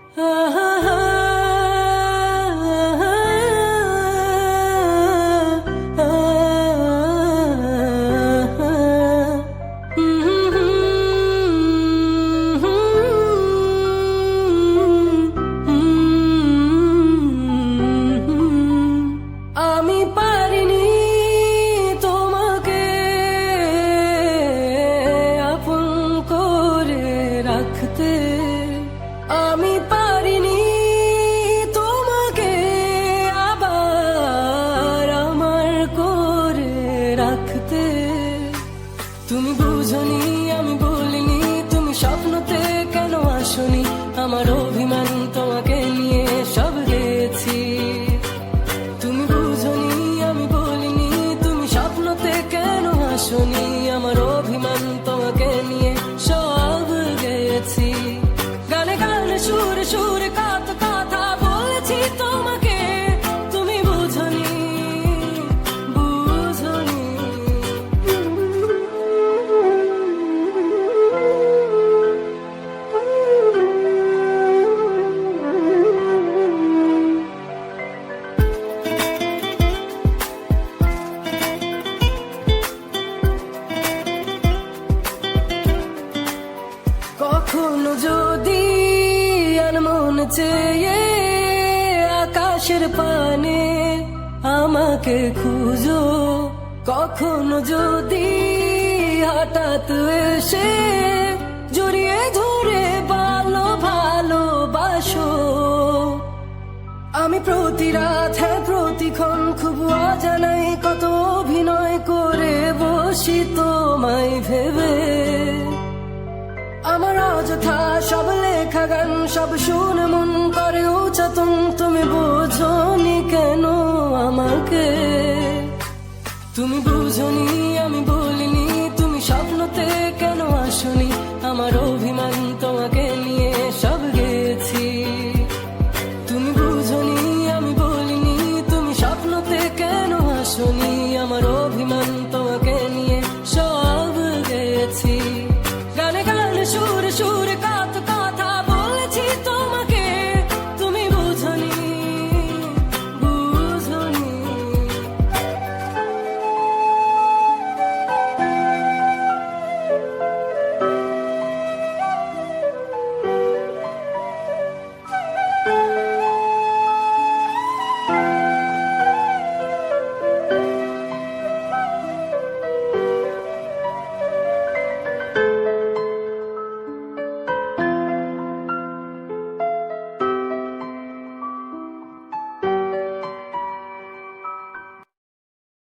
আমি পারিনি তোমাকে আপন করে রাখতে, আমি পারিনি তোমাকে আবার আমার করে রাখতে। তুমি বুঝনি আমি বলিনি, তুমি স্বপ্নতে কেন আসনি, আমার অভিমান তোমাকে নিয়ে সব গেছি। তুমি বুঝনি আমি বলিনি, তুমি স্বপ্নতে কেন আসনি, আমার অভিমান তোমাকে নিয়ে সব গেছি। গানে গানে সুরে সুরে কত কথা বলেছি তোমাকে, তুমি বুঝনি বুঝনি। কখনো যদি মন চেয়ে আকাশের পানে আমাকে খুঁজো, কখনো যদি হঠাৎ এসে জড়িয়ে ধরে ভালো ভালোবাসো, আমি প্রতি রাত প্রতিক্ষণ খুব অজানাই কত অভিনয় করে বসি তোমায় ভেবে। আমার অযথা সব লেখা গান সব শুনে মন করে উচাতন, তুমি বোঝনি কেন আমাকে। তুমি বুঝনি আমি বলিনি, তুমি স্বপ্নতে কেন আসনি, আমার